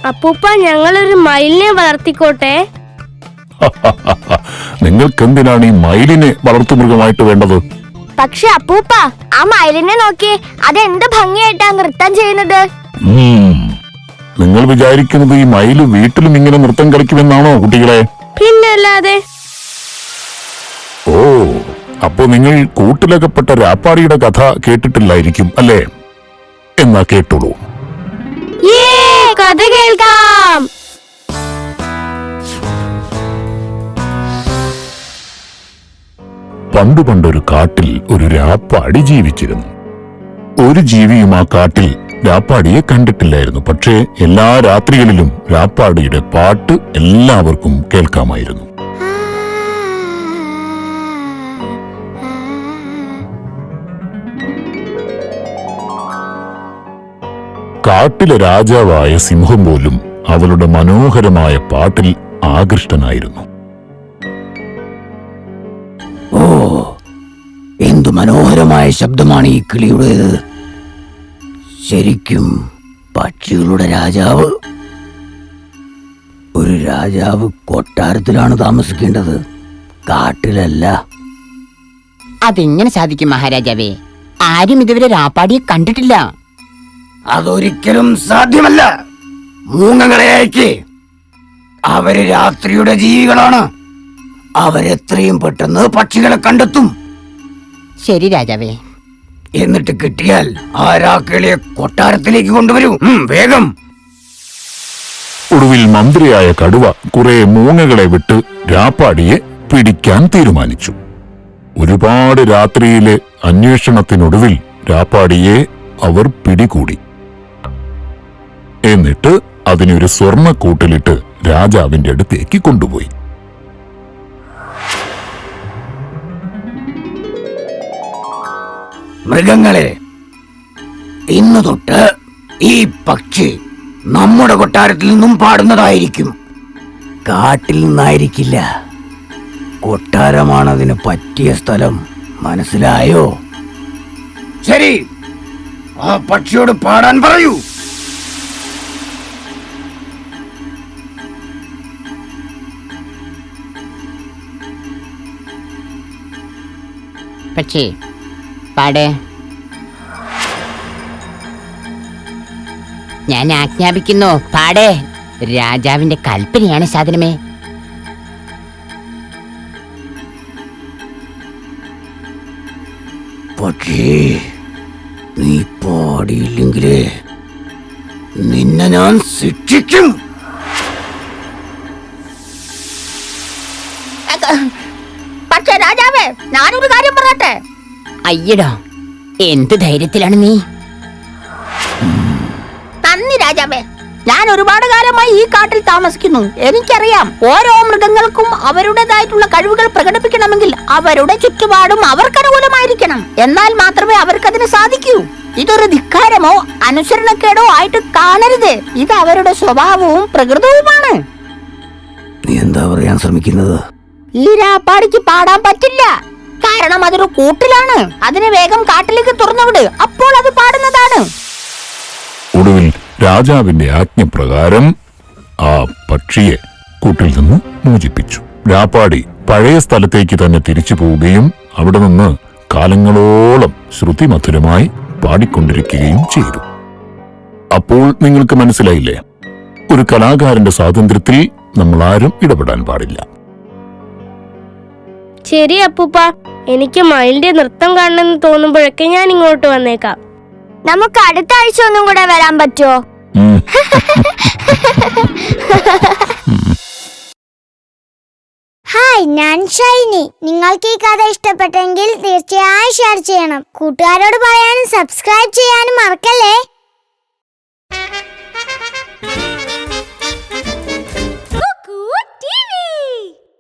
അപ്പൂപ്പ, ഞങ്ങളൊരു മയിലിനെ വളർത്തിക്കോട്ടെ? നിങ്ങൾക്കെന്തിനാണ് ഈ മയിലിനെ വളർത്തുമൃഗമായിട്ട് വേണ്ടത്? പക്ഷെ അപ്പൂപ്പ, ആ മയിലിനെ നോക്കി, അതെന്ത് ഭംഗിയായിട്ടാ നൃത്തം ചെയ്യുന്നത്. നിങ്ങൾ വിചാരിക്കുന്നത് ഈ മയില് വീട്ടിലും ഇങ്ങനെ നൃത്തം കളിക്കുമെന്നാണോ കുട്ടികളെ? പിന്നല്ലാതെ. ഓ, അപ്പൊ നിങ്ങൾ കൂട്ടിലകപ്പെട്ട രാപ്പാടിയുടെ കഥ കേട്ടിട്ടില്ലായിരിക്കും അല്ലേ? എന്നാ കേട്ടോളൂ. കഥ കേൾക്കാം. പണ്ടൊരു കാട്ടിൽ ഒരു രാപ്പാടി ജീവിച്ചിരുന്നു. ഒരു ജീവിയും ആ കാട്ടിൽ രാപ്പാടിയെ കണ്ടിട്ടില്ലായിരുന്നു. പക്ഷേ എല്ലാ രാത്രികളിലും രാപ്പാടിയുടെ പാട്ട് എല്ലാവർക്കും കേൾക്കാമായിരുന്നു. കാട്ടിലെ രാജാവായ സിംഹം പോലും അവളുടെ മനോഹരമായ പാട്ടിൽ ആകൃഷ്ടനായിരുന്നു. ഓ, എന്തു മനോഹരമായ ശബ്ദമാണ് ഈ കിളിയുടേത്. ശരിക്കും പക്ഷികളുടെ രാജാവ്. ഒരു രാജാവ് കൊട്ടാരത്തിലാണ് താമസിക്കേണ്ടത്, കാട്ടിലല്ല. അതെങ്ങനെ സാധിക്കും മഹാരാജാവേ? ആരും ഇതുവരെ രാപ്പാടിയെ കണ്ടിട്ടില്ല. അതൊരിക്കലും സാധ്യമല്ല. മൂങ്ങകളെ അയക്ക്. അവര് രാത്രിയുടെ ജീവികളാണ്. അവരെത്രയും പെട്ടെന്ന് പക്ഷികളെ കണ്ടെത്തും. ശരി രാജാവേ. എന്നിട്ട് കിട്ടിയാൽ ആ രാക്കിളിയെ കൊട്ടാരത്തിലേക്ക് കൊണ്ടുവരൂ, വേഗം. ഒടുവിൽ മന്ത്രിയായ കടുവ കുറെ മൂങ്ങകളെ വിട്ട് രാപ്പാടിയെ പിടിക്കാൻ തീരുമാനിച്ചു. ഒരുപാട് രാത്രിയിലെ അന്വേഷണത്തിനൊടുവിൽ രാപ്പാടിയെ അവർ പിടികൂടി. എന്നിട്ട് അതിനൊരു സ്വർണ്ണക്കൂട്ടിലിട്ട് രാജാവിന്റെ അടുത്തേക്ക് കൊണ്ടുപോയി. മൃഗങ്ങളെ, ഇന്നു തൊട്ട് ഈ പക്ഷി നമ്മുടെ കൊട്ടാരത്തിൽ നിന്നും പാടുന്നതായിരിക്കും. കാട്ടിൽ നിന്നായിരിക്കില്ല. കൊട്ടാരമാണ് അതിന് പറ്റിയ സ്ഥലം. മനസ്സിലായോ? ശരി, ആ പക്ഷിയോട് പാടാൻ പറയൂ. പക്ഷേ പാടേ. ഞാൻ ആജ്ഞാപിക്കുന്നു, പാടേ. രാജാവിന്റെ കൽപ്പനയാണ് സാധനമേ. പക്ഷേ നീ പാടിയില്ലെങ്കിലേ നിന്നെ ഞാൻ ശിക്ഷിക്കും. പക്ഷേ രാജാവേ, ഞാനൊരു കാര്യം പറയട്ടെ. അയ്യടാ, എന്ത് ധൈര്യത്തിലാണ് നീ? നന്ദി രാജാവേ. ഞാൻ ഒരുപാട് കാലമായി ഈ കാട്ടിൽ താമസിക്കുന്നു. എനിക്കറിയാം, ഓരോ മൃഗങ്ങൾക്കും അവരുടേതായിട്ടുള്ള കഴിവുകൾ പ്രകടിപ്പിക്കണമെങ്കിൽ അവരുടെ ചുറ്റുപാടും അവർക്കനുകൂലമായിരിക്കണം. എന്നാൽ മാത്രമേ അവർക്കതിന് സാധിക്കൂ. ഇതൊരു ധിക്കാരമോ അനുസരണക്കേടോ ആയിട്ട് കാണരുത്. ഇത് അവരുടെ സ്വഭാവവും പ്രകൃതവുമാണ്. നീ എന്താ പറയാൻ ശ്രമിക്കുന്നത്? ഈ രാപ്പാടിക്ക് പാടാൻ പറ്റില്ല. കാരണം അതൊരു കൂട്ടിലാണ്. അതിനെ വേഗം കാട്ടിലേക്ക് തുറന്നുവിട്, അപ്പോൾ അത് പാടുന്നതാണ്. ഒടുവിൽ രാജാവിന്റെ ആജ്ഞപ്രകാരം ആ പക്ഷിയെ കൂട്ടിൽ നിന്ന് മോചിപ്പിച്ചു. രാപ്പാടി പഴയ സ്ഥലത്തേക്ക് തന്നെ തിരിച്ചു പോവുകയും അവിടെ നിന്ന് കാലങ്ങളോളം ശ്രുതിമധുരമായി പാടിക്കൊണ്ടിരിക്കുകയും ചെയ്തു. അപ്പോൾ നിങ്ങൾക്ക് മനസ്സിലായില്ലേ, ഒരു കലാകാരന്റെ സ്വാതന്ത്ര്യത്തിൽ നമ്മൾ ആരും ഇടപെടാൻ പാടില്ല. ശരി അപ്പൂപ്പ, എനിക്ക് മയിലിന്റെ നൃത്തം കാണണമെന്ന് തോന്നുമ്പോഴൊക്കെ ഞാൻ ഇങ്ങോട്ട് വന്നേക്കാം. നമുക്ക് അടുത്ത ആഴ്ച ഒന്നും കൂടെ വരാൻ പറ്റുമോ? ഹായ്, ഞാൻ ഷൈനി. നിങ്ങൾക്ക് ഈ കഥ ഇഷ്ടപ്പെട്ടെങ്കിൽ തീർച്ചയായും ഷെയർ ചെയ്യണം. കൂട്ടുകാരോട് പറയാനും സബ്സ്ക്രൈബ് ചെയ്യാനും മറക്കല്ലേ.